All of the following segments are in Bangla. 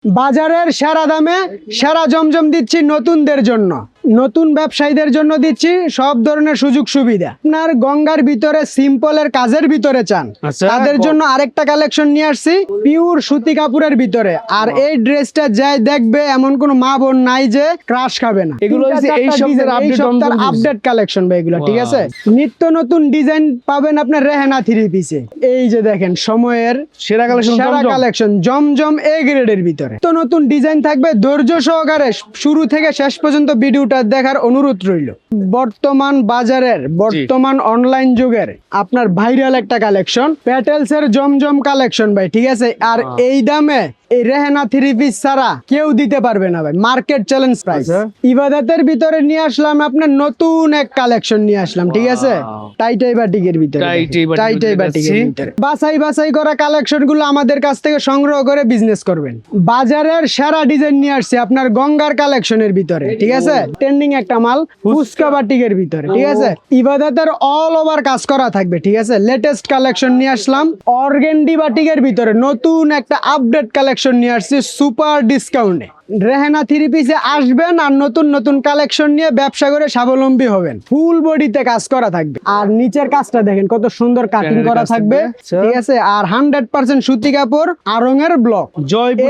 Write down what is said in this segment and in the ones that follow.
বাজারের সেরা দামে সেরা জমজম দিচ্ছি নতুনদের জন্য, নতুন ব্যবসায়ীদের জন্য দিচ্ছি সব ধরনের সুযোগ সুবিধা। আপনার গঙ্গার ভিতরে সিম্পলের কাজের ভিতরে চান, তাদের জন্য আরেকটা কালেকশন নিয়ে আসছি পিওর সুতি কাপড়ের ভিতরে। আর এই ড্রেসটা যাই দেখবে এমন কোন মা বোন নাই যে ক্রাশ খাবে না। এগুলো এই সপ্তাহের আপডেট কালেকশন ভাই, এগুলো ঠিক আছে। নিত্য নতুন ডিজাইন পাবেন আপনার রেহেনা থ্রি পিসে। এই যে দেখেন সময়ের সেরা কালেকশন জমজম এ গ্রেডের ভিতরে তো নতুন ডিজাইন থাকবে। ধৈর্য সহকারে শুরু থেকে শেষ পর্যন্ত ভিডিওটা দেখার অনুরোধ রইল। বর্তমান বাজারের বর্তমান অনলাইন যুগের আপনার ভাইরাল একটা কালেকশন প্যাটেলস এর জমজম কালেকশন ভাই, ঠিক আছে। আর এই দামে এই রেহেনা থ্রি পিস ছাড়া কেউ দিতে পারবে না ভাই, মার্কেট চ্যালেঞ্জ প্রাইস। ইবাদতের ভিতরে নিয়ে আসলাম আপনার নতুন এক কালেকশন নিয়ে আসলাম, ঠিক আছে। টাইটাই বাটিকের ভিতরে বাছাই করা কালেকশন গুলো আমাদের কাছ থেকে সংগ্রহ করে বিজনেস করবেন। বাজারের সেরা ডিজাইন নিয়ে আসছে আপনার গঙ্গার কালেকশনের ভিতরে, ঠিক আছে। ট্রেন্ডিং একটা মাল ফুচকা বাটিকের ভিতরে, ঠিক আছে। ইবাদতের অল ওভার কাজ করা থাকবে, ঠিক আছে। লেটেস্ট কালেকশন নিয়ে আসলাম অর্গেন্ডি বাটিকের ভিতরে নতুন একটা আপডেট কালেকশন নিয়ে আসছি সুপার ডিসকাউন্টে। রেহেনা থ্রি পিসে আসবেন আর নতুন নতুন কালেকশন নিয়ে ব্যবসা করে স্বাবলম্বী হবেন। ফুল বডিতে কাজ করা থাকবে আর নিচের কাজটা দেখেন কত সুন্দর কাটিং করা থাকবে, ঠিক আছে। আর 100% সুতি কাপড় আরঙের ব্লক।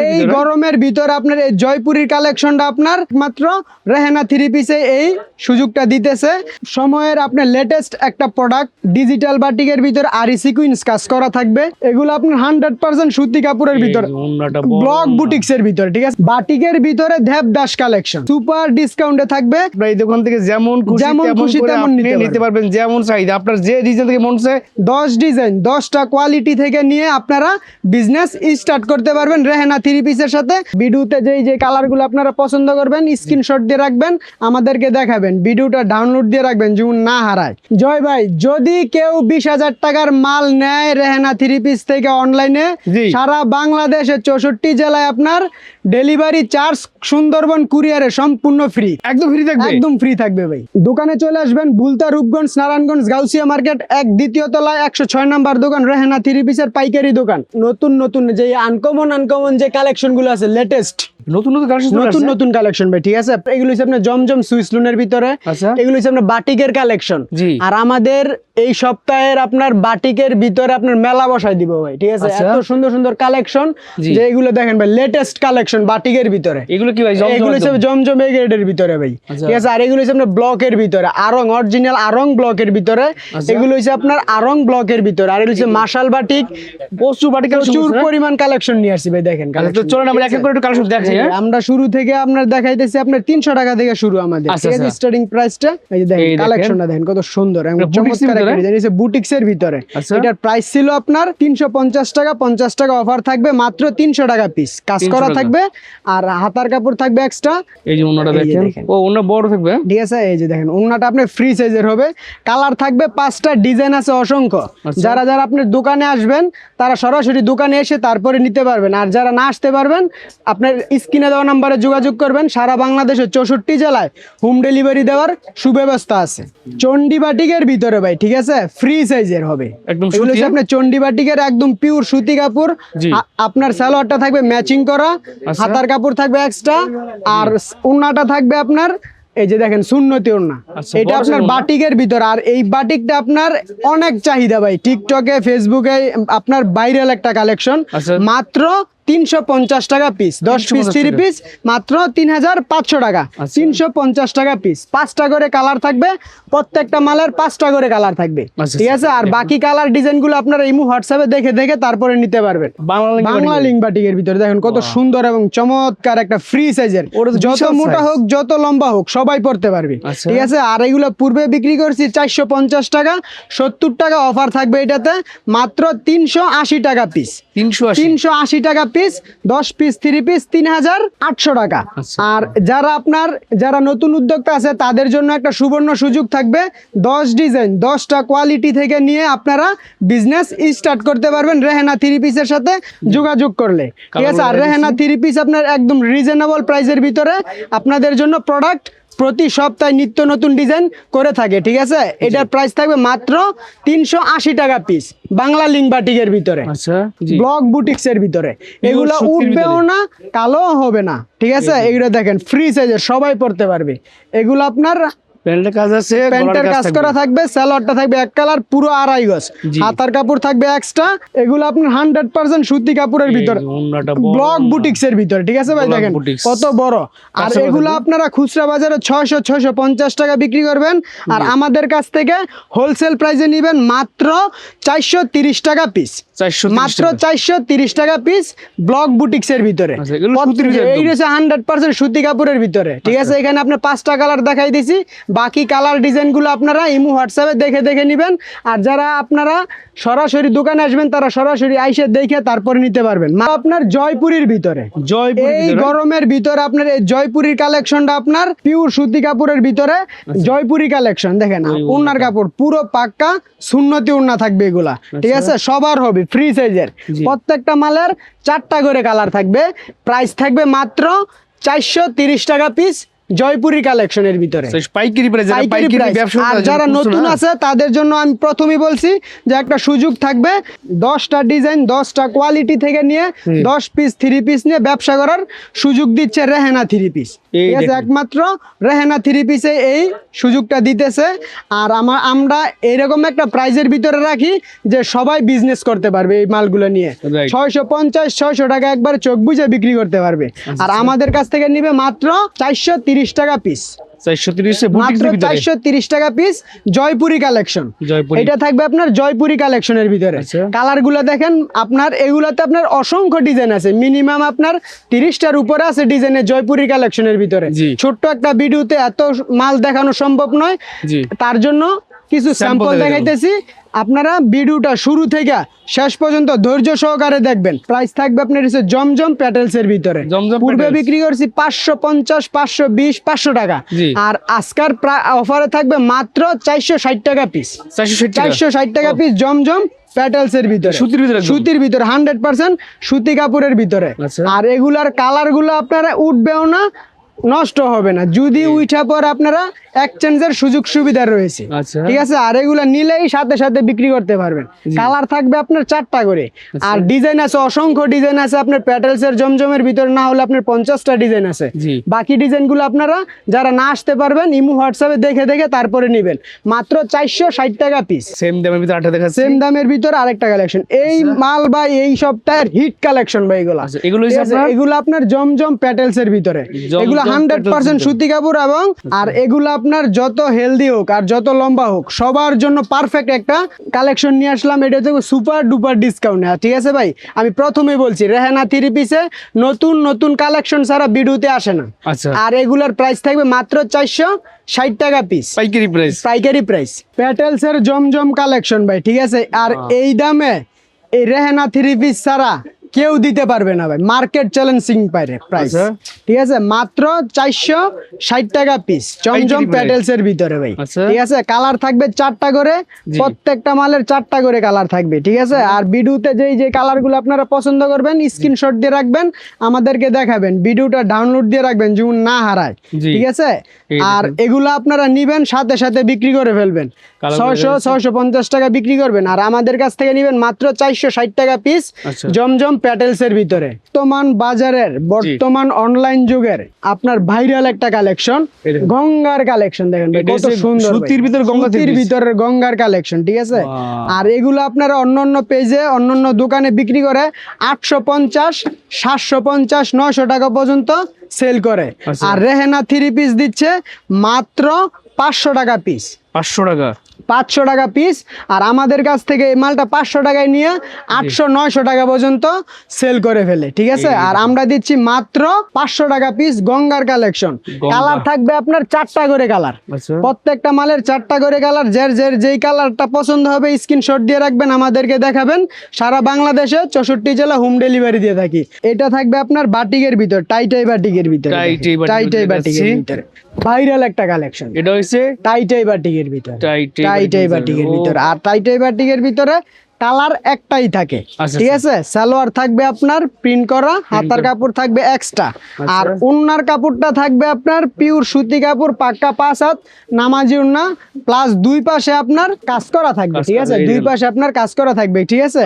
এই গরমের ভিতরে আপনার এই জয়পুরীর কালেকশনটা আপনার মাত্র রেহেনা থ্রি পিসে এই সুযোগটা দিতেছে। সময়ের আপনার লেটেস্ট একটা প্রোডাক্ট ডিজিটাল বাটিকের ভিতরে আরি সিকুয়েন্স কাজ করা থাকবে। এগুলো আপনার 100% সুতি কাপড়ের ভিতরে ব্লক বুটিক্স এর ভিতরে, ঠিক আছে। বাটিকের ভিতরে দেবদাস কালেকশন সুপার ডিসকাউন্টে থাকবে। এই দোকান থেকে যেমন খুশি তেমন নিতে পারবেন, যেমন চাহিদা আপনার যে ডিজাইন থেকে মন চায় 10 ডিজাইন 10টা কোয়ালিটি থেকে নিয়ে আপনারা বিজনেস স্টার্ট করতে পারবেন রেহেনা থ্রি পিসের সাথে। ভিডিওতে যে কালারগুলো আপনারা পছন্দ করবেন স্ক্রিনশট দিয়ে রাখবেন, আমাদেরকে দেখাবেন, ভিডিওটা ডাউনলোড দিয়ে রাখবেন যেমন না হারায়। জয় ভাই, যদি কেউ 20,000 টাকার মাল নেয় রেহেনা থ্রি পিস থেকে অনলাইনে, সারা বাংলাদেশে 64 জেলায় আপনার ডেলিভারি চার্জ সুন্দরবন কুরিয়ারে সম্পূর্ণ ফ্রি, একদম ফ্রি থাকবে ভাই। দোকানে চলে আসবেন বুলতা, রূপগঞ্জ, নারায়ণগঞ্জ, গাউসিয়া মার্কেট 1 দ্বিতীয় তলায় 106 নাম্বার দোকান রেহেনা থ্রি পিসের পাইকারি দোকান। নতুন যে আনকমন যে কালেকশন গুলো আছে লেটেস্ট নতুন কালেকশন ভাই, ঠিক আছে। এগুলো হচ্ছে আপনার জমজম সুইস লুনের ভিতরে, এগুলো হচ্ছে আপনার বাটিকের কালেকশন। আর আমাদের এই সপ্তাহের আপনার বাটিকের ভিতরে আপনার মেলা বসাই দিব ভাই, ঠিক আছে। এত সুন্দর কালেকশন যে এগুলো দেখেন ভাই, লেটেস্ট কালেকশন বাটিকের ভিতরে। এগুলো কি ভাই? এগুলো হচ্ছে জমজম এ গ্রেডের ভিতরে ভাই, ঠিক আছে। আর এগুলো হচ্ছে আপনার ব্লকের ভিতরে আরং, অরিজিনাল আরং ব্লকের ভিতরে। এগুলো হচ্ছে আপনার আরং ব্লকের ভিতরে। আর এগুলো হচ্ছে মাশাল বাটিক, প্রচুর পরিমাণ কালেকশন নিয়ে আসছি ভাই, দেখেন। চলুন আমরা এক এক করে একটু কালেকশন দেখাই। আমরা শুরু থেকে আপনার দেখাইতেছি আপনার 300 টাকা থেকে শুরু আমাদের, ঠিক আছে। স্টার্টিং প্রাইসটা এই যে দেখেন, কালেকশনটা দেখেন কত সুন্দর এবং চমৎকার একটা ডিজাইন। এটা বুটিক্স এর ভিতরে। এটার প্রাইস ছিল আপনার 350 টাকা, 50 টাকা অফার থাকবে মাত্র 300 টাকা পিস। কাজ করা থাকবে আর হাতার কাপড় থাকবে এক্সট্রা। এই যে ওন্নাটা দেখেন, ও ওন্না বড় থাকবে, ঠিক আছে। এই যে দেখেন ওন্নাটা আপনার ফ্রি সাইজের হবে। কালার থাকবে 5টা, ডিজাইন আছে অসংখ্য। যারা আপনার দোকানে আসবেন তারা সরাসরি দোকানে এসে তারপরে নিতে পারবেন। আর যারা না আসতে পারবেন আপনার স্ক্রিনে দেওয়া নাম্বারে যোগাযোগ করবেন। সারা বাংলাদেশে 64 জেলায় হোম ডেলিভারি দেওয়ার সুব্যবস্থা আছে। চন্ডি বাটিকের ভিতরে ভাই, ঠিক আছে, ফ্রি সাইজের হবে। এগুলো হচ্ছে আপনার চন্ডি বাটিকের একদম পিওর সুতি কাপড়। আপনার সালোয়ারটা থাকবে ম্যাচিং করা, হাতার কাপড় থাকবে এক্সট্রা, আর ওন্নাটা থাকবে আপনার এই যে দেখেন সুন্নতি ওন্না। এটা আপনার বাটিকের ভিতর। আর এই বাটিকটা আপনার অনেক চাহিদা ভাই, টিকটকে, ফেসবুকে আপনার ভাইরাল একটা কালেকশন। মাত্র 350 টাকা পিস, 10 পিস 3 পিস মাত্র 3500 টাকা। 350 টাকা পিস, 5টা করে কালার থাকবে, প্রত্যেকটা মালের 5টা করে কালার থাকবে, ঠিক আছে। আর বাকি কালার ডিজাইন গুলো আপনারা ইমো হোয়াটসঅ্যাপে দেখে তারপরে নিতে পারবেন। বাংলা লিঙ্ক বাটিকের ভিতরে দেখেন কত সুন্দর এবং চমৎকার একটা ফ্রি সাইজের, যত মোটা হোক যত লম্বা হোক সবাই পড়তে পারবে, ঠিক আছে। আর এগুলো পূর্বে বিক্রি করছি 450 টাকা, 70 টাকা অফার থাকবে এটাতে মাত্র 380 টাকা পিস। 380 টাকা পিস, 10 পিস 3 পিস 3800 টাকা। আর যারা নতুন উদ্যোক্তা আছে তাদের জন্য একটা সুবর্ণ সুযোগ থাকবে। 10 ডিজাইন 10টা কোয়ালিটি থেকে নিয়ে আপনারা বিজনেস স্টার্ট করতে পারবেন রেহেনা থ্রি পিসের সাথে যোগাযোগ করলে, ঠিক আছে। আর রেহেনা থ্রি পিস আপনার একদম রিজনেবল প্রাইসের ভিতরে আপনাদের জন্য প্রোডাক্ট প্রতি সপ্তাহে নিত্য নতুন ডিজাইন করে থাকে, ঠিক আছে। এটার প্রাইস থাকবে মাত্র 380 টাকা পিস, বাংলা লিঙ্ক বাটিকের ভিতরে, আচ্ছা জি, ব্লক বুটিক্স এর ভিতরে। এগুলো সুতির উঠবেও ভিতরে। না, কালো হবে না, ঠিক আছে। এগুলো দেখেন ফ্রি সাইজের, সবাই পড়তে পারবে। এগুলো আপনার প্যান্টের কাজ আছে, প্যান্টের কাজ করা থাকবে, সালোয়ারটা থাকবে এক কালার পুরো 2.5 গজ, জি। হাতার কাপড় থাকবে এক্সট্রা। এগুলো আপনার 100% সুতি কাপড়ের ভিতরে, ব্লক বুটিক্স এর ভিতরে, ঠিক আছে ভাই। ব্লক দেখেন বুটিক্স। কত বড়। আর আচ্ছা, এগুলো আপনারা খুচরা বাজারে 650 টাকা বিক্রি করবেন, আর আমাদের কাছ থেকে হোলসেল প্রাইসে নেবেন মাত্র 430 টাকা পিস, 430 মাত্র টাকা। 430 টাকা পিস, ব্লক বুটিক্স এর ভিতরে। আচ্ছা, এগুলো সুতির ভিতরে এই একদম। রয়েছে 100% সুতি কাপড়ের ভিতরে, ঠিক আছে। এখানে আপনি 5টা কালার দেখাই দিছি, বাকি কালার ডিজাইনগুলো আপনারা ইমো হোয়াটসঅ্যাপে দেখে দেখে নেবেন। আর যারা আপনারা সরাসরি দোকানে আসবেন, তারা সরাসরি আইসে দেখে তারপরে নিতে পারবেন। আপনার জয়পুরের ভিতরে, জয়পুরের এই ভিতরে? গরমের ভিতরে আপনার এই জয়পুরি কালেকশনটা আপনার পিওর সুতি কাপড়ের ভিতরে জয়পুরি কালেকশন। দেখেন ওড়নার কাপড় পুরো পাক্কা সুন্নতি ওড়না থাকবে এগুলা, ঠিক আছে। সবার হবে ফ্রি সাইজের, জি। প্রত্যেকটা মালের 4টা করে কালার থাকবে। প্রাইস থাকবে মাত্র 430 টাকা পিস, জয়পুরি কালেকশনের ভিতরে, পাইকারি প্রাইস, পাইকারি price। আর যারা নতুন আছে তাদের জন্য আমি প্রথমেই বলছি যে একটা সুযোগ থাকবে, 10টা ডিজাইন 10টা কোয়ালিটি থেকে নিয়ে 10 পিস 3 পিস নিয়ে ব্যবসা করার সুযোগ দিচ্ছে রেহেনা 3 পিস, এই ঠিক আছে। দেখুন। একমাত্র রেহেনা 3 পিসে এই সুযোগটা দিতেছে। আর আমরা এইরকম একটা প্রাইজের ভিতরে রাখি যে সবাই বিজনেস করতে পারবে এই মালগুলো নিয়ে। Right. 650-600 টাকা একবার চোখ বুঝে বিক্রি করতে পারবে। আর আমাদের কাছ থেকে নিবে মাত্র 430 টাকা পিস, 430 মাত্র 430 টাকা পিস, জয়পুরি কালেকশন। জয়পুরি। এটা থাকবে আপনার জয়পুরি কালেকশনের ভিতরে। আচ্ছা। কালার গুলো দেখেন আপনার, এগুলাতে আপনার অসংখ্য ডিজাইন আছে, মিনিমাম আপনার 30টার উপরে আছে ডিজাইনের জয়পুরি কালেকশনের ভিতরে। জি। ছোট্ট একটা ভিডিওতে এত মাল দেখানো সম্ভব নয়, জি। তার জন্য কিছু স্যাম্পল দেখাবো। দেখাইতেছি। আপনারা ভিডিওটা শুরু থেকে শেষ পর্যন্ত ধৈর্য সহকারে দেখবেন। প্রাইস থাকবে আপনার হচ্ছে জমজম প্যাটেলস এর ভিতরে। জমজম পূর্বে প্যাটেলস। বিক্রি করছি 550, 520, 500 টাকা। জি। আর আজকের অফারে থাকবে মাত্র 460 টাকা পিস, 460 টাকা পিস, জমজম প্যাটেলস এর ভিতরে, সুতির ভিতরে একদম। সুতির ভিতরে 100% সুতি কাপড়ের ভিতরে। আচ্ছা। আর এগুলার কালার গুলো আপনারা উঠবেও না, নষ্ট হবে না। যদি উঠা পর আপনারা এক্সচেঞ্জের সুযোগ সুবিধা রয়েছে, আচ্ছা। ঠিক আছে। আর এগুলা নিলেই সাথে সাথে বিক্রি করতে পারবেন। কালার থাকবে আপনার 4টা করে, আর ডিজাইন আছে অসংখ্য ডিজাইন আছে। আপনার প্যাটেলস এর জমজমের ভিতরে না হলে আপনার 50টা ডিজাইন আছে। জি। বাকি ডিজাইনগুলো আপনারা যারা না আসতে পারবেন ইমো হোয়াটসঅ্যাপে দেখে দেখে তারপরে নেবেন, মাত্র 460 টাকা পিস। সেম দামের ভিতরে 8টা দেখাচ্ছি। সেম দামের ভিতরে আরেকটা কালেকশন, এই মাল ভাই এই সপ্তাহের হিট কালেকশন ভাই এগুলো। আচ্ছা, এগুলো হচ্ছে আপনার? এগুলো আপনার জমজম প্যাটেলস এর ভিতরে, জমজম এগুলো প্যাটেলস 100% ভিতরে। সুতি কাপড়। এবং আর এগুলো আপনার যত হেলদি হোক আর যত লম্বা হোক সবার জন্য পারফেক্ট একটা কালেকশন নিয়ে আসলাম। এটা হচ্ছে সুপার ডুপার ডিসকাউন্ট, ঠিক আছে ভাই। আমি প্রথমেই বলছি রেহেনা 3 পিসে নতুন নতুন কালেকশন ছাড়া ভিডিওতে আসে না। আচ্ছা। আর এগুলার প্রাইস থাকবে মাত্র 460 টাকা পিস, পাইকারি প্রাইস। পাইকারি প্রাইস। প্যাটেলস এর জমজম কালেকশন ভাই, ঠিক আছে। আর এই দামে এই রেহেনা 3 পিস ছাড়া কেউ দিতে পারবে না ভাই, মার্কেট চ্যালেঞ্জিং প্রাইস, আচ্ছা। ঠিক আছে। মাত্র 460 টাকা পিস, জমজম পাইকারি price। প্যাটেলস এর ভিতরে ভাই, আচ্ছা। ঠিক আছে। কালার থাকবে 4টা করে, জি। প্রত্যেকটা মালের 4টা করে কালার থাকবে, ঠিক আছে। আর ভিডিওতে যে কালারগুলো আপনারা পছন্দ করবেন স্ক্রিনশট দিয়ে রাখবেন, আমাদেরকে দেখাবেন, ভিডিওটা ডাউনলোড দিয়ে রাখবেন যেমন না হারায়, জি। ঠিক আছে। এই আর দেখুন। এগুলো আপনারা নিবেন সাথে সাথে বিক্রি করে ফেলবেন, কালার 600-650 টাকা বিক্রি করবেন। আর আমাদের কাছ থেকে নিবেন মাত্র 460 টাকা পিস, আচ্ছা। জমজম প্যাটেলস এর ভিতরে। বর্তমান বাজারের, বর্তমান অনলাইন যুগের আপনার ভাইরাল একটা কালেকশন, এই দেখুন। গঙ্গার কালেকশন। দেখেন ভাই, এটা কত হচ্ছে সুন্দর ভাই। সুতির ভিতরে গঙ্গা সুতির three piece। ভিতরের গঙ্গার কালেকশন, ঠিক আছে। Wow। আর এগুলো আপনারা অন্য পেজে অন্য দোকানে বিক্রি করে 850, 750, 900 টাকা পর্যন্ত সেল করে। আচ্ছা। আর রেহেনা 3 পিস দিচ্ছে মাত্র 500 টাকা পিস, 500 টাকা। 500 টাকা পিস। আর আমাদের কাছ থেকে এই মালটা 500 টাকায় নিয়ে 800-900 টাকা পর্যন্ত সেল করে ফেলে, ঠিক আছে। আর আমরা দিচ্ছি মাত্র 500 টাকা পিস গঙ্গার কালেকশন। গঙ্গা। কালার থাকবে আপনার 4টা করে কালার, আচ্ছা। প্রত্যেকটা মালের 4টা করে কালার। যেই কালারটা পছন্দ হবে স্ক্রিনশট দিয়ে রাখবেন, আমাদেরকে দেখাবেন। সারা বাংলাদেশে 64 জেলা হোম ডেলিভারি দিয়ে থাকি। এটা থাকবে আপনার বাটিকের ভিতর, টাইটাই বাটিকের ভিতর, টাইটাই বাটিকের টাইটাই ভিতরে বাটিকের আছে। ভিতরে ভাইরাল একটা কালেকশন, এটা হইছে টাইটাই বাটিকের ভিতর, টাইটাই টাইটাই বাটিকের ভিতরে। আর টাইটাই বাটিকের ভিতরে কালার একটাই থাকে, আচ্ছা, ঠিক আছে। সালোয়ার থাকবে আপনার প্রিন্ট করা, হাতার কাপড় থাকবে এক্সট্রা, আর ওন্নার কাপড়টা থাকবে আপনার পিওর সুতি কাপড়, পাক্কা 5 হাত নামাজি ওন্না, প্লাস দুই পাশে আপনার কাজ করা থাকবে, ঠিক আছে। দুই পাশে আপনার কাজ করা থাকবে, ঠিক আছে।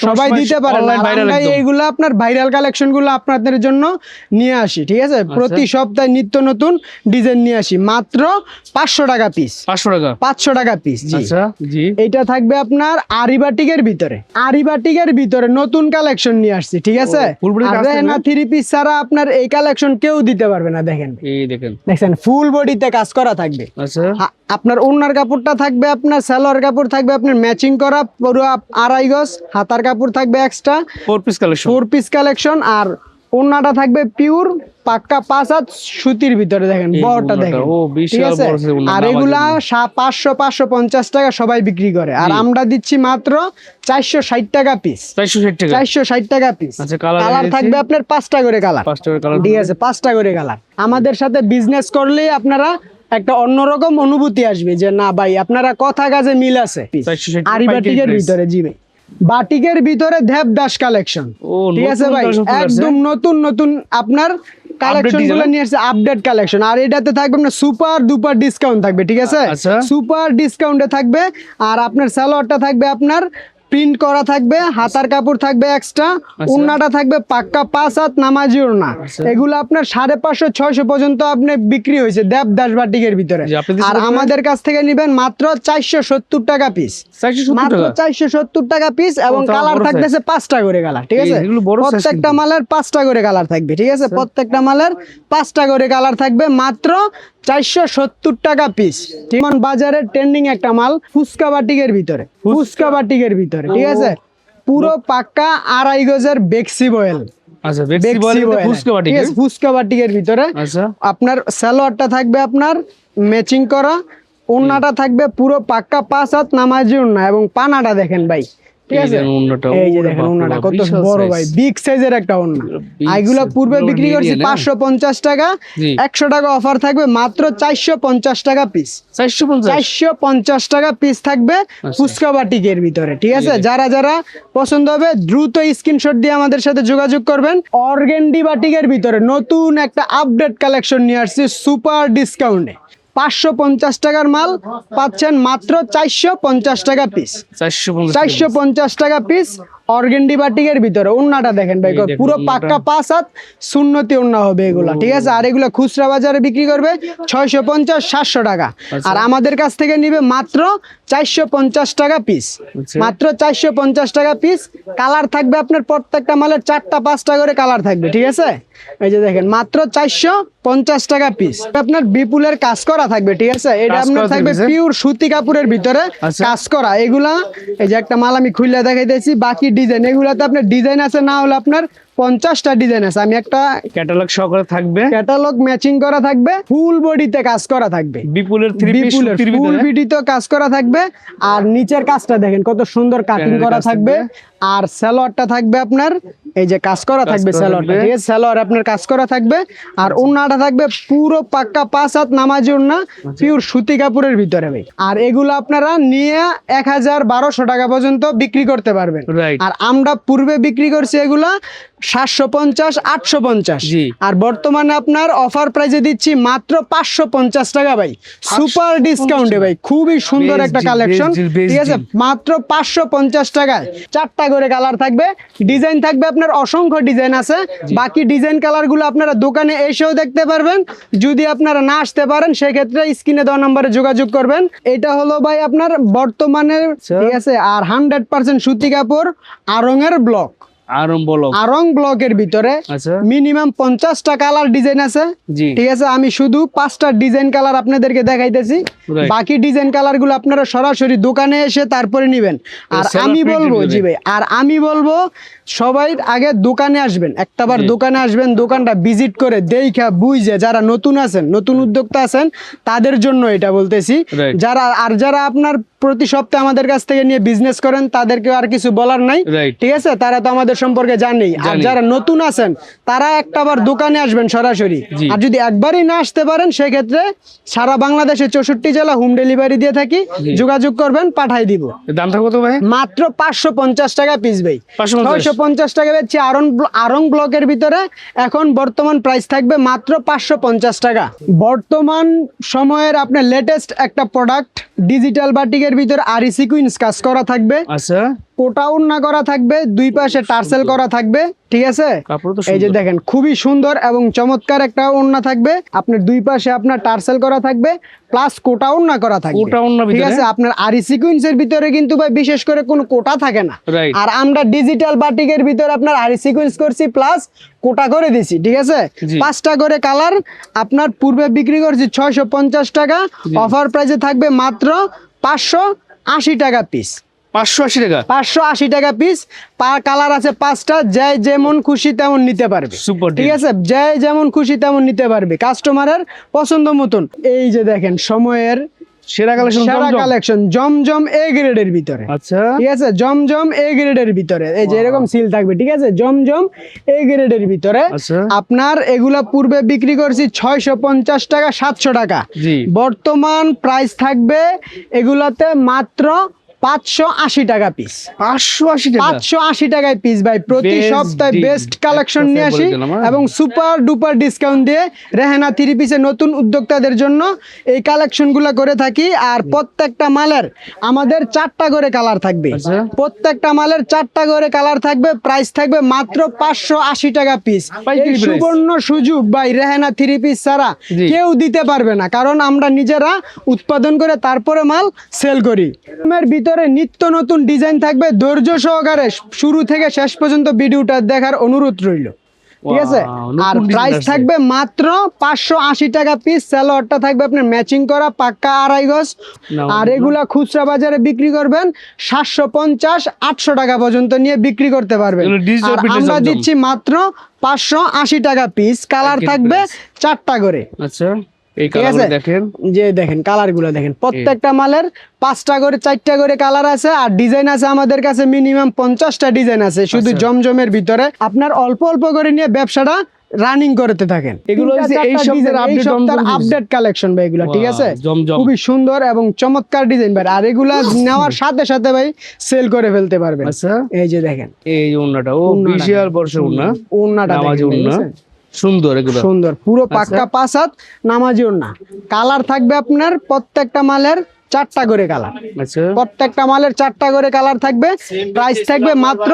সবাই দিতে পারে না, আর আমরা এইগুলো আপনার ভাইরাল কালেকশন গুলো আপনাদের জন্য নিয়ে আসি, ঠিক আছে। প্রতি সপ্তাহে নিত্য নতুন ডিজাইন নিয়ে আসি, মাত্র 500 টাকা পিস। 500 টাকা পিস, জি। এটা থাকবে আপনার আরিবাটিকের ভিতরে, আরিবাটিকের ভিতরে নতুন কালেকশন নিয়ে আসছি, ঠিক আছে। আর রেহনা 3 পিস ছাড়া আপনার এই কালেকশন কেউ দিতে পারবে না। দেখেন, দেখছেন ফুল বডিতে কাজ করা থাকবে। আপনার ওন্নার কাপড়টা থাকবে আপনার, সালোয়ার কাপড় থাকবে আপনার ম্যাচিং করা পুরো 2.5 গজ, হাতার কাপড় থাকবে এক্সট্রা 4 পিস কালেকশন, আর ওন্নাটা থাকবে পিওর পাক্কা 5 হাত সুতির ভিতরে। দেখেন বড়টা দেখেন, ঠিক আছে। আর এগুলা 500-550 টাকা সবাই বিক্রি করে, আর আমরা দিচ্ছি মাত্র 460 টাকা পিস। 460 টাকা পিস। কালার থাকবে আপনার 5টা করে কালার, ঠিক আছে, 5টা করে কালার। আমাদের সাথে বিজনেস করলে আপনারা একটা অন্যরকম অনুভূতি আসবে যে না ভাই আপনারা কথা কাজে মিল আছে। আরিবাটিকের ভিতরে, জি ভাই, বাটিকের ভিতরে দেবদাস কালেকশন, ঠিক আছে ভাই, একদম নতুন নতুন আপনার কালেকশন গুলো নিয়ে আসছে, আপডেট কালেকশন। আর এটাতে থাকবে আপনার সুপার ডুপার ডিসকাউন্ট থাকবে, ঠিক আছে, সুপার ডিসকাউন্টে থাকবে। আর আপনার সালোয়ারটা থাকবে আপনার প্রিন্ট করা থাকবে, হাতার কাপড় থাকবে এক্সট্রা, ওন্নাটা থাকবে পাক্কা 5 হাত নামাজি ওন্না। এগুলো আপনার 550-600 পর্যন্ত আপনি বিক্রি হয়েছে দেবদাস বাটিকের ভিতরে। আর আমাদের কাছ থেকে নেবেন মাত্র 470 টাকা পিস, মাত্র 470 টাকা পিস। এবং কালার থাকতেছে 5টা করে কালার, ঠিক আছে। প্রত্যেকটা মালের 5টা করে কালার থাকবে, ঠিক আছে। প্রত্যেকটা মালের 5টা করে কালার থাকবে, মাত্র 470 টাকা পিস। যেমন বাজারে ট্রেন্ডিং একটা মাল ফুচকা বাটিকের ভিতরে, ফুচকা বাটিকের ভিতরে, ঠিক আছে, পুরো পাক্কা 2.5 গজের বেক্সি বয়েল, ফুচকা বাটিকের ভিতরে। আপনার সালোয়ারটা থাকবে আপনার ম্যাচিং করা, ওন্নাটা থাকবে পুরো পাক্কা 5 হাত নামাজি ওন্না, এবং পানাটা দেখেন ভাই, ঠিক আছে। এই যে দেখেন ওন্নাটা কত বড় ভাই, বিগ সাইজের একটা ওন্না। এগুলা পূর্বে বিক্রি করছি 550 টাকা, 100 টাকা অফার থাকবে, মাত্র 450 টাকা পিস। 450 টাকা পিস থাকবে ফুচকা বাটিকের ভিতরে, ঠিক আছে। যারা যারা পছন্দ হবে দ্রুত স্ক্রিনশট দিয়ে আমাদের সাথে যোগাযোগ করবেন। অর্গেন্ডি বাটিকের ভিতরে নতুন একটা আপডেট কালেকশন নিয়ে আসছি সুপার ডিসকাউন্টে। 550 টাকার মাল পাচ্ছেন মাত্র 450 টাকা পিস, 450 টাকা পিস। অর্গেন্ডি বাটিকের ভিতরে ওন্নাটা দেখেন ভাই, পুরো পাক্কা 5 হাত সুন্নতি ওন্না হবে এগুলা, ঠিক আছে। আর এগুলা খুচরা বাজারে বিক্রি করবে 650-700 টাকা, আর আমাদের কাছ থেকে নিবে মাত্র 450 টাকা পিস, মাত্র 450 টাকা পিস। কালার থাকবে আপনার প্রত্যেকটা মালের 4টা-5টা করে কালার থাকবে, ঠিক আছে। এই যে দেখেন মাত্র 450 টাকা পিস। আপনার বিপুলের কাজ করা থাকবে, ঠিক আছে। এটা আপনার থাকবে পিওর সুতি কাপড়ের ভিতরে কাজ করা। এগুলা এই যে একটা মাল আমি খুলে দেখাইতেছি, বাকি ডিজাইন এগুলাতে আপনার ডিজাইন আছে না হলে আপনার 50টা ডিজাইন আছে। আমি একটা ক্যাটালগ সহকারে থাকবে, ক্যাটালগ ম্যাচিং করা থাকবে, ফুল বডিতে কাজ করা থাকবে, বিপুলের ফুল বডিতে কাজ করা থাকবে। আর নিচের কাজটা দেখেন কত সুন্দর কাটিং করা থাকবে। আর সালোয়ারটা থাকবে আপনার এই যে কাজ করা থাকবে, সালোয়ারটা, ঠিক আছে, সালোয়ার আপনার কাজ করা থাকবে। আর ওন্নাটা থাকবে পুরো পাক্কা 5 হাত নামাজি ওন্না, পিওর সুতি কাপড়ের ভিতরে ভাই। আর এগুলো আপনারা নিয়ে 1000-1200 টাকা পর্যন্ত বিক্রি করতে পারবেন। আর আমরা পূর্বে বিক্রি করছি এগুলা 750-850, আর বর্তমানে আপনার অফার প্রাইসে দিচ্ছি মাত্র 550 টাকা ভাই, সুপার ডিসকাউন্টে ভাই। খুবই সুন্দর একটা কালেকশন, ঠিক আছে, মাত্র 550 টাকায়। 4টা করে কালার থাকবে, ডিজাইন থাকবে আপনার অসংখ্য ডিজাইন আছে। বাকি ডিজাইন কালার গুলো আপনারা দোকানে এসেও দেখতে পারবেন। যদি আপনারা না আসতে পারেন সেক্ষেত্রে স্ক্রিনে দেওয়া নম্বরে যোগাযোগ করবেন। এটা হলো ভাই আপনার বর্তমানে, ঠিক আছে। আর 100% সুতি কাপড়, আরঙের ব্লক, আরং ব্লকের ভিতরে মিনিমাম 50টা কালার ডিজাইন আছে, ঠিক আছে। আমি শুধু 5টা ডিজাইন কালার আপনাদেরকে দেখাইতেছি, বাকি ডিজাইন কালার গুলো আপনারা সরাসরি দোকানে এসে তারপরে নিবেন। আর আমি বলবো, জি ভাই, আর আমি বলবো সবাই আগে দোকানে আসবেন, একটাবার দোকানে আসবেন, দোকানটা ভিজিট করে দেখা বুঝে, যারা নতুন আছেন, নতুন উদ্যোক্তা আছেন, তাদের জন্য এটা বলতেছি। যারা আপনার প্রতি সপ্তাহে আমাদের কাছ থেকে নিয়ে বিজনেস করেন, তাদেরকে আর কিছু বলার নাই, ঠিক আছে। তারা তো আমাদের আমাদের সম্পর্কে জানি। আর যারা নতুন আছেন তারা একটাবার দোকানে আসবেন সরাসরি। জি। আর যদি একবারই না আসতে পারেন সেক্ষেত্রে সারা বাংলাদেশে 64 জেলা হোম ডেলিভারি দিয়ে থাকি, যোগাযোগ করবেন, পাঠাই দিব। দামটা কত ভাই? মাত্র 550 টাকা পিস ভাই। 550 650 টাকা বেচছি আরং ব্লকের ভিতরে। এখন বর্তমান প্রাইস থাকবে মাত্র 550 টাকা। বর্তমান সময়ের আপনার লেটেস্ট একটা প্রোডাক্ট, ডিজিটাল বাটিকের ভিতরে আরি সিকুয়েন্স কাজ করা থাকবে, আচ্ছা, কোটা ওড়না করা থাকবে, দুই পাশে টার্সেল করা থাকবে, ঠিক আছে? কাপড় তো এই যে সুন্দর। দেখেন খুবই সুন্দর এবং চমৎকার একটা ওড়না থাকবে। আপনার দুই পাশে আপনার টার্সেল করা থাকবে, প্লাস কোটা ওড়না করা থাকবে, কোটা ওড়না ঠিক ভিতরে? আছে? আপনার আরি সিকুয়েন্সের ভিতরে কিন্তু ভাই বিশেষ করে কোনো কোটা থাকে না। Right. আর আমরা ডিজিটাল বাটিকের ভিতরে আপনার আরি সিকুয়েন্স করছি প্লাস কোটা করে দিছি, ঠিক আছে? জি। 5টা করে কালার আপনার পূর্বে বিক্রি করছি 650 টাকা, অফার প্রাইসে থাকবে মাত্র 580 টাকা পিস। 580 টাকা? 580 টাকা পিস। কালার আছে 5টা, যে যেমন খুশি তেমন নিতে পারবে, Super ঠিক deal. আছে? যে যেমন খুশি তেমন নিতে পারবে কাস্টমারের পছন্দ মতন। এই যে দেখেন সময়ের সেরা কালেকশন, সেরা কালেকশন জমজম এ গ্রেডের ভিতরে, আচ্ছা, ঠিক আছে? জমজম এ গ্রেডের ভিতরে এই যে এরকম সিল থাকবে, ঠিক আছে? জমজম এ গ্রেডের ভিতরে আচ্ছা। আপনার এগুলা পূর্বে বিক্রি করছি 650 টাকা, 700 টাকা। জি। বর্তমান প্রাইস থাকবে এগুলাতে মাত্র 580 টাকা পিস। 580 টাকা? 580 টাকায় পিস ভাই। প্রতি Best সপ্তাহে deal। বেস্ট কালেকশন একটা নিয়ে আসি বলে দিলাম, হ্যাঁ। এবং সুপার ডুপার ডিসকাউন্ট দিয়ে রেহানা 3 পিসে নতুন উদ্যোক্তাদের জন্য এই কালেকশনগুলো করে থাকি। আর প্রত্যেকটা মালের আমাদের 4টা করে কালার থাকবে, আচ্ছা। প্রত্যেকটা মালের 4টা করে কালার থাকবে। প্রাইস থাকবে মাত্র 580 টাকা পিস। পাইকারি এই price। সুবর্ণ সুযোগ ভাই রেহানা 3 পিস ছাড়া জি। কেউ দিতে পারবে না, কারণ আমরা নিজেরা উৎপাদন করে তারপরে মাল সেল করি। এর ভিতরে নিত্য নতুন ডিজাইন থাকবে। ধৈর্য সহকারে শুরু থেকে শেষ পর্যন্ত ভিডিওটা দেখার অনুরোধ রইল, ঠিক আছে? Wow, নতুন আর design প্রাইস আসছে। থাকবে মাত্র 580 টাকা পিস। সালোয়ারটা থাকবে আপনার ম্যাচিং করা পাক্কা 2.5 গজ। নাও, আর এগুলা খুচরা বাজারে বিক্রি করবেন 750-800 টাকা পর্যন্ত নিয়ে বিক্রি করতে পারবেন। এগুলো digital আর print এর আমরা জমজম। দিচ্ছি মাত্র 580 টাকা পিস। কালার পাইকারি থাকবে price। 4টা করে, আচ্ছা, এই ঠিক আছে? কালারগুলো দেখেন। যে দেখেন কালার গুলো দেখেন, প্রত্যেকটা মালের 5টা করে 4টা করে কালার আছে। আর ডিজাইন আছে আমাদের কাছে মিনিমাম 50টা ডিজাইন আছে শুধু আচ্ছা। জমজমের ভিতরে। আপনার অল্প অল্প করে নিয়ে ব্যবসাটা রানিং করতে থাকেন। এগুলো হচ্ছে এই সপ্তাহের update জমজম piece। আপডেট কালেকশন ভাই এগুলো, ঠিক আছে? Wow, জমজম। খুবই সুন্দর এবং চমৎকার ডিজাইন ভাই। আর এগুলা নেওয়ার সাথে সাথে ভাই সেল করে ফেলতে পারবেন। আচ্ছা, এই যে দেখেন এই ওন্নাটা, ও ওড়নাটা বিশাল বর্ষের ওন্না, ওড়নাটা নামাজি দেখেন, ওন্না, বুঝছেন? সুন্দর এগুলো। সুন্দর পুরো পাক্কা 5 হাত নামাজি ওড়না। কালার থাকবে আপনার প্রত্যেকটা মালের 4টা করে কালার, আচ্ছা, প্রত্যেকটা মালের 4টা করে কালার থাকবে। প্রাইস থাকবে মাত্র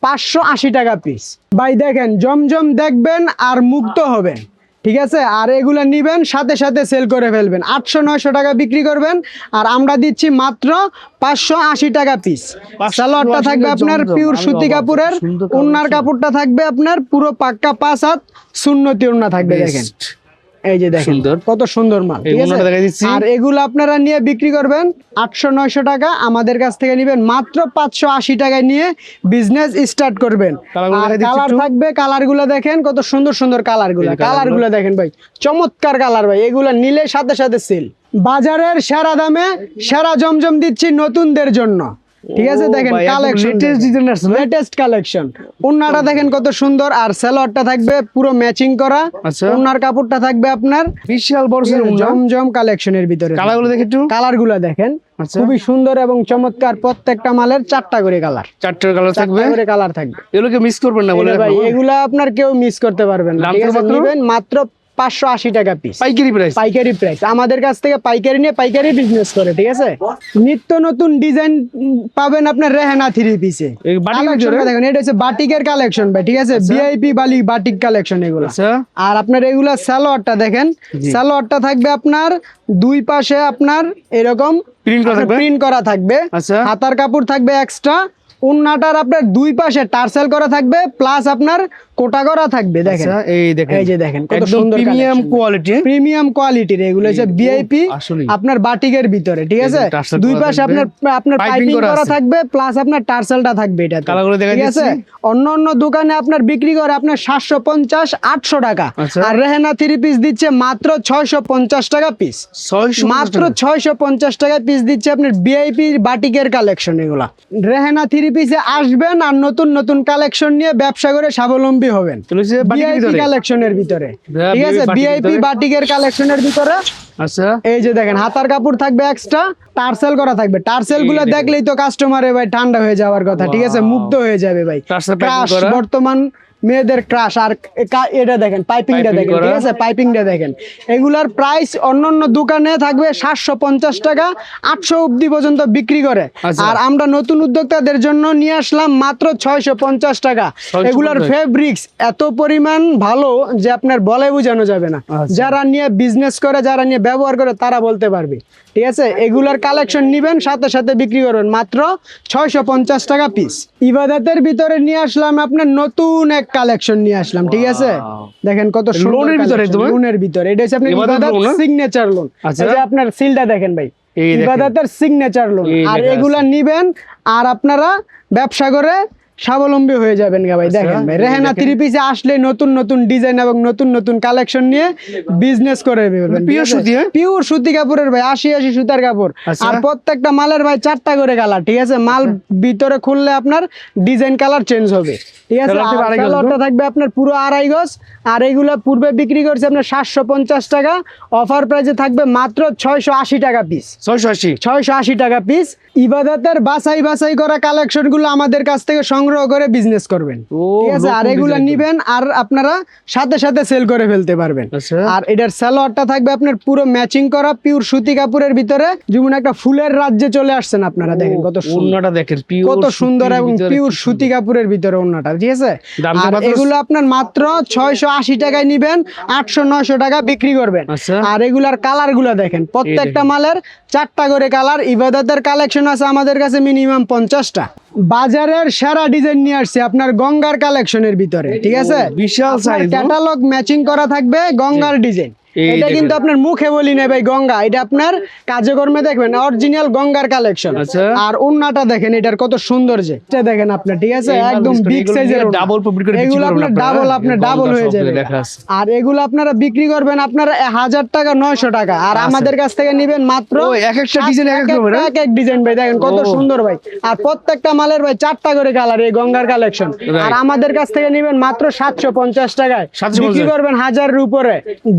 580 টাকা পিস। ভাই দেখেন জমজম দেখবেন আর মুগ্ধ হবেন, ঠিক আছে? আর এগুলা নিবেন সাথে সাথে সেল করে ফেলবেন। 800-900 টাকা বিক্রি করবেন আর আমরা দিচ্ছি মাত্র 580 টাকা পিস। 580 সালোয়ারটা থাকবে আপনার জমজম। পিওর আরে সুতি বাবা, কাপড়ের, সুন্দর ওড়নার কাপড়টা থাকবে আপনার পুরো পাক্কা 5 হাত সুন্নতি ওড়না থাকবে। দেখেন Best। এই যে দেখেন সুন্দর। কত সুন্দর মাল, এই ঠিক আছে? ওড়নাটা দেখাই দিচ্ছি। আর এগুলো আপনারা নিয়ে বিক্রি করবেন 800-900 টাকা, আমাদের কাছ থেকে নেবেন মাত্র 580 টাকায় নিয়ে বিজনেস স্টার্ট করবেন। কালারগুলো আর দেখাই দিচ্ছি কালার একটু। থাকবে, কালারগুলো দেখেন কত সুন্দর সুন্দর কালারগুলো। এই যে কালারগুলো দেখেন ভাই, চমৎকার কালার ভাই। এগুলো নিলে সাথে সাথে সেল। বাজারের সেরা দামে সেরা জমজম দিচ্ছি নতুনদের জন্য, ঠিক আছে? ও দেখেন ভাই, একদম কালেকশন, latest design আসছে না? Latest collection. ওড়নাটা দেখেন কত সুন্দর। আর সালোয়ারটা থাকবে পুরো ম্যাচিং করা। আচ্ছা। ওড়নার কাপড়টা থাকবে আপনার বিশাল বর্ষের ওন্না। জমজম কালেকশনের ভিতরে। কালারগুলো দেখে একটু। কালারগুলো দেখেন আচ্ছা। খুবই সুন্দর এবং চমৎকার। প্রত্যেকটা মালের 4টা করে কালার, 4টা কালার থাকবে। 4টা করে কালার থাকবে। এগুলোকে মিস করবেন না বলে এই যে ভাই রাখবো। এগুলা আপনার কেউ মিস করতে পারবেন না, দাম ঠিক তো আছে? মাত্র? নেবেন মাত্র 580 টাকা পিস। পাইকারি প্রাইস। পাইকারি প্রাইস। আমাদের কাছ থেকে পাইকারি নিয়ে পাইকারি বিজনেস করে, ঠিক আছে? নিত্য নতুন ডিজাইন পাবেন আপনার রেহানা 3 পিসে। এই বাটিকের কালেকশনটা ভিতরে? দেখেন, এটা হচ্ছে বাটিকের কালেকশন ভাই, ঠিক আছে? ভিআইপি বাটিক কালেকশন এগুলো। আচ্ছা, আর আপনার এগুলা সালোয়ারটা দেখেন, জি। সালোয়ারটা থাকবে আপনার দুই পাশে আপনার এরকম প্রিন্ট করা থাকবে। প্রিন্ট করা থাকবে। আচ্ছা। হাতার কাপড় থাকবে এক্সট্রা। ওন্নাটার আপনার দুই পাশে টার্সেল করা থাকবে প্লাস আপনার কোটা করা থাকবে। দেখেন আচ্ছা, এই দেখেন, এই যে দেখেন কত একদম সুন্দর প্রিমিয়াম collection। কোয়ালিটি। প্রিমিয়াম কোয়ালিটির এগুলো হচ্ছে ভিআইপি আসলেই। আপনার বাটিকের ভিতরে, ঠিক এই যে আছে? tarsal দুই করা পাশে থাকবে, আপনার piping পাইপিং করা করা আছে। থাকবে প্লাস আপনার টার্সেলটা থাকবে এটা, কালারগুলো দেখাই ঠিক আছে? দিচ্ছি। অন্য অন্য দোকানে আপনার বিক্রি করে আপনার 750-800 টাকা। আচ্ছা। আর রেহানা 3 পিস দিচ্ছে মাত্র 650 টাকা পিস। 650 মাত্র 650 টাকা পিস দিচ্ছে আপনার ভিআইপি বাটিকের কালেকশন এগুলা। রেহানা 3 পিসে আসবেন আর নতুন নতুন কালেকশন নিয়ে ব্যবসা করে স্বাবলম্বী হবেন। ভিআইপি কালেকশনের ভিতরে, ঠিক আছে, ভিআইপি বাটিকের কালেকশনের ভিতরে। আচ্ছা, এই যে দেখেন হাতার কাপড় থাকবে এক্সট্রা, টার্সেল করা থাকবে। টার্সেল গুলো দেখলেই তো কাস্টমারে ভাই ঠান্ডা হয়ে যাওয়ার কথা, ঠিক আছে, মুগ্ধ হয়ে যাবে ভাই। ক্রাশ বর্তমান মেয়েদের ক্রাশ। আর এটা দেখেন পাইপিংটা দেখেন, ঠিক আছে, পাইপিংটা দেখেন। এগুলার প্রাইস অন্যান্য দোকানে থাকবে 750 টাকা, 800 অবধি পর্যন্ত বিক্রি করে। আর আমরা নতুন উদ্যোক্তাদের জন্য নিয়ে আসলাম মাত্র 650 টাকা। এগুলার ফেব্রিক্স এত পরিমাণ ভালো যে আপনার বলে বোঝানো যাবে না। যারা নিয়ে বিজনেস করে, যারা নিয়ে ব্যবহার করে তারা বলতে পারবে, ঠিক আছে। এগুলার কালেকশন নিবেন, সাথে সাথে বিক্রি করবেন মাত্র 650 টাকা পিস। ইবাদতের ভিতরে নিয়ে আসলাম আপনার নতুন এক কালেকশন নিয়ে আসলাম, ঠিক আছে। দেখেন কত সুন্দর লোনের ভিতরে। এটা হচ্ছে আপনার ইবাদত সিগনেচার লোন। এই যে আপনার সিলটা দেখেন ভাই, ইবাদতের সিগনেচার লোন। আর এগুলা নিবেন আর আপনারা ব্যবসা করে স্বাবলম্বী হয়ে যাবেন ভাই। দেখেন ভাই, রেহানা থ্রি পিসে আসলে নতুন নতুন ডিজাইন এবং নতুন নতুন কালেকশন নিয়ে বিজনেস করে ফেলবেন। পিওর সুতি কাপড়ের ভাই, 80 সুতার কাপড়। আর প্রত্যেকটা মালের ভাই 4টা করে কালার, ঠিক আছে। মাল ভিতরে খুললে আপনার ডিজাইন কালার চেঞ্জ হবে, ঠিক আছে। কালারটা থাকবে আপনার পুরো 2.5 গজ। আর এগুলা পূর্বে বিক্রি করছে আপনার 750 টাকা, অফার প্রাইসে থাকবে মাত্র 680 টাকা পিস। 680 টাকা পিস। ইবাদতের বাছাই করা কালেকশন গুলো আমাদের কাছ থেকে সংগ্রহ করে বিজনেস করবেন, ঠিক আছে। আর এগুলা নিবেন আর আপনারা সাথে সাথে সেল করে ফেলতে পারবেন। আর এটার সালোয়ারটা থাকবে আপনার পুরো ম্যাচিং করা পিওর সুতি কাপড়ের ভিতরে, যেমন একটা ফুলের রাজ্যে চলে আসছেন আপনারা। দেখেন কত সুন্দর, দেখেন কত সুন্দর এবং পিওর সুতি কাপড়ের ভিতরে ওন্নাটা, ঠিক আছে। আর এগুলো আপনার মাত্র 680 টাকায় নিবেন, 800-900 টাকা বিক্রি করবেন। আর এগুলার কালার গুলা দেখেন, প্রত্যেকটা মালের 4টা করে কালার। ইবাদতের কালেকশন আছে আমাদের কাছে মিনিমাম 50টা। বাজারের সেরা ডিজাইন নিয়ে আসছে আপনার গঙ্গার কালেকশনের ভিতরে, ঠিক আছে। বিশাল সাইজ, ক্যাটালগ ম্যাচিং করা থাকবে গঙ্গার ডিজাইন। এটা কিন্তু আপনার মুখে বলি না ভাই গঙ্গা, এটা আপনার কাজে কর্মে দেখবেন অরিজিনাল গঙ্গার কালেকশন। আর ওন্নাটা দেখেন এটার কত সুন্দর, যে এটা দেখেন আপনি, ঠিক আছে, একদম বিগ সাইজের ডাবল। এগুলো আপনার ডাবল হয়ে যাবে। আর এগুলো আপনারা বিক্রি করবেন আপনারা 1000 টাকা, 900 টাকা। আর আমাদের কাছ থেকে নেবেন মাত্র এক এক ডিজাইন ভাই। দেখেন কত সুন্দর ভাই। আর প্রত্যেকটা মালের ভাই 4টা করে কালার এই গঙ্গার কালেকশন। আর আমাদের কাছ থেকে নেবেন মাত্র 750 টাকায়, বিক্রি করবেন 1000-এর উপরে।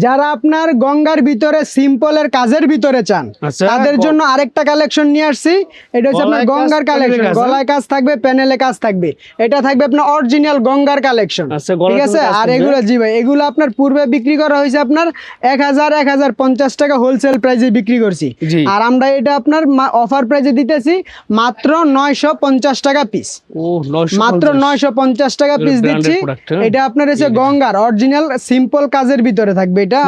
যারা আপনার গঙ্গার ভিতরে সিম্পলের কাজের ভিতরে চান তাদের জন্য আরেকটা কালেকশন নিয়ে আসছি। এটা হচ্ছে আপনার গঙ্গার কালেকশন, গলায় কাজ থাকবে, প্যানেলে কাজ থাকবে। এটা থাকবে আপনার অরিজিনাল গঙ্গার কালেকশন, ঠিক আছে। আর এগুলো জি ভাই, এগুলো আপনার পূর্বে বিক্রি করা হয়েছে আপনার 1000-1050 টাকা হোলসেল প্রাইসে বিক্রি করছি। আর আমরা এটা আপনার অফার প্রাইসে দিতেছি মাত্র 950 টাকা পিস। মাত্র 950 টাকা পিস দিচ্ছি। এটা আপনার হচ্ছে গঙ্গার অরিজিনাল সিম্পল কাজের ভিতরে থাকবে। এটা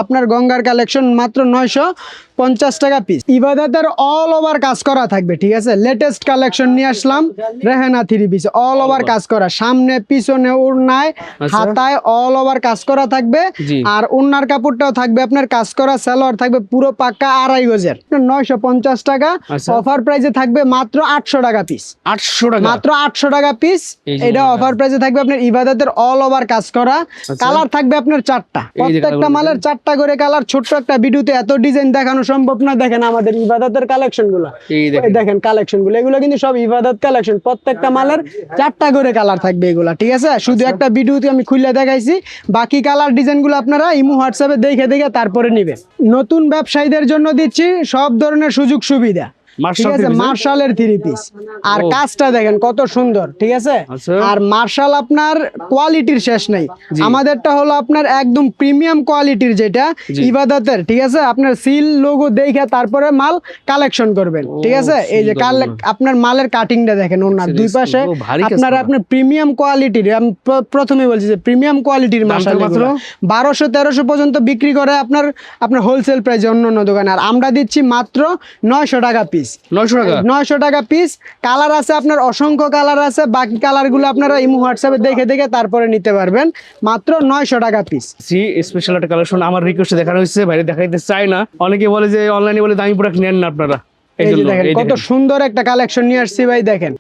আপনার গঙ্গার কালেকশন মাত্র 950 টাকা পিস। ইবাদতের অল ওভার কাজ করা থাকবে, ঠিক আছে। লেটেস্ট কালেকশন নিয়ে আসলাম Rehana three piece, all over কাজ করা, সামনে পিছনে ওড়নায় হাতায় অল ওভার কাজ করা থাকবে। আর ওড়নার কাপড়টাও থাকবে আপনার কাজ করা, সালোয়ার থাকবে পুরো পাক্কা 2.5 গজের, 950 টাকা। অফার প্রাইসে থাকবে মাত্র 800 টাকা পিস। 800 টাকা, মাত্র 800 টাকা পিস। এটা অফার প্রাইসে থাকবে আপনার ইবাদতের অল ওভার কাজ করা। কালার থাকবে আপনার 4টা, প্রত্যেকটা মালের 4টা করে কালার। ছোট্ট একটা ভিডিওতে এত ডিজাইন দেখানো সম্ভব না। দেখেন আমাদের ইবাদতের কালেকশন গুলো, দেখেন কালেকশন গুলো, এগুলো কিন্তু সব ইবাদত কালেকশন। প্রত্যেকটা মালের 4টা করে কালার থাকবে এগুলা, ঠিক আছে। শুধু একটা ভিডিওতে আমি খুলে দেখাইছি, বাকি কালার ডিজাইন গুলো আপনারা ইমো হোয়াটসঅ্যাপে দেখে তারপরে নিবেন। নতুন ব্যবসায়ীদের জন্য দিচ্ছি সব ধরনের সুযোগ সুবিধা, ঠিক আছে। মার্শালের থ্রি পিস। আর কাজটা দেখেন কত সুন্দর, ঠিক আছে। আর মার্শাল আপনার কোয়ালিটির শেষ নাই। আমাদেরটা হলো আপনার একদম প্রিমিয়াম কোয়ালিটির, যেটা ইবাদতের, ঠিক আছে। আপনার সিল লোগো দেখে তারপরে মাল কালেকশন করবেন, ঠিক আছে। এই যে আপনার মালের কাটিংটা দেখেন, ওনার দুই পাশে আপনার প্রিমিয়াম কোয়ালিটির। আমি প্রথমে বলছি যে প্রিমিয়াম কোয়ালিটির মার্শাল 1200-1300 পর্যন্ত বিক্রি করে আপনার হোলসেল প্রাইসে অন্য দোকানে। আর আমরা দিচ্ছি মাত্র 900 টাকা পিস। 900 টাকা পিস। কালার আছে আপনার অসংখ্য কালার আছে, বাকি কালার গুলো আপনারা ইমো হোয়াটসঅ্যাপে দেখে তারপরে নিতে পারবেন। মাত্র 900 টাকা পিস। স্পেশাল একটা কালেকশন আমার রিকোয়েস্টে দেখানো হয়েছে, বাইরে দেখাইতে চাই না। অনেকে বলে যে অনলাইনে বলে দামি প্রোডাক্ট নেন না আপনারা, এই যে দেখেন কত সুন্দর একটা কালেকশন নিয়ে আসছি ভাই, দেখেন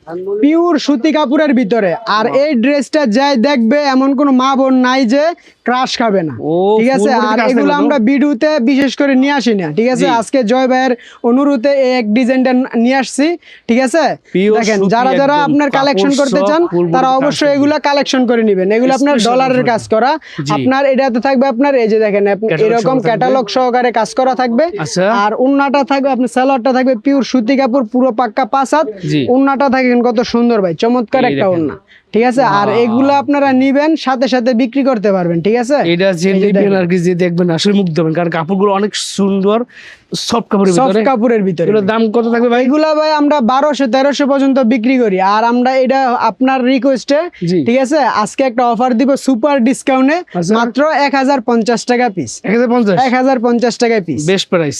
পিওর সুতি কাপড়ের ভিতরে। আর এই ড্রেসটা যাই দেখবে এমন কোনো মা বোন নাই যে ক্রাশ খাবে না, ও, ঠিক আছে। full body আর কাজ এগুলো থাকবে তো? আমরা ভিডিওতে বিশেষ করে নিয়ে আসি না, ঠিক আছে। জি। আজকে জয় ভাইয়ের অনুরোধে এই এক ডিজাইনটা নিয়ে আসছি, ঠিক আছে। Pure দেখেন সুতি যারা যারা একদম, আপনার কালেকশন কাপড় করতে সব চান full body তারা কাজ অবশ্যই থাকবে। এগুলা কালেকশন করে নেবেন। এগুলো আপনার Special ডলারের offer। কাজ করা। জি। আপনার এটাতে থাকবে আপনার এই যে দেখেন Catalog এরকম সহ থাকবে। ক্যাটালগ সহকারে কাজ করা থাকবে। আচ্ছা। আর উন্নাটা থাকবে আপনার সালোয়ারটা থাকবে পিওর সুতি কাপড়, পুরো পাক্কা 5 হাত। জি। উন্নাটা থাকেন কত সুন্দর ভাই, চমৎকার এই একটা দেখেন। উন্না, ঠিক আছে। আর এগুলো আপনারা নিবেন সাথে সাথে বিক্রি করতে পারবেন, ঠিক আছে। এটা যে এই যে নেবেন দেখেন, আর কি, যে দেখবেন আসলে মুগ্ধ হবেন, কারণ কাপড়গুলো অনেক সুন্দর, সফট কাপড়ের সফট ভিতরে। কাপড়ের ভিতরে। এগুলোর দাম কত থাকবে ভাই? এগুলা ভাই আমরা 1200-1300 পর্যন্ত বিক্রি করি। আর আমরা এটা আপনার রিকোয়েস্টে, জি। ঠিক আছে, আজকে একটা অফার দিব সুপার ডিসকাউন্টে, আচ্ছা। মাত্র 1050 টাকা পিস। 1050 1050 টাকা পিস। Best price.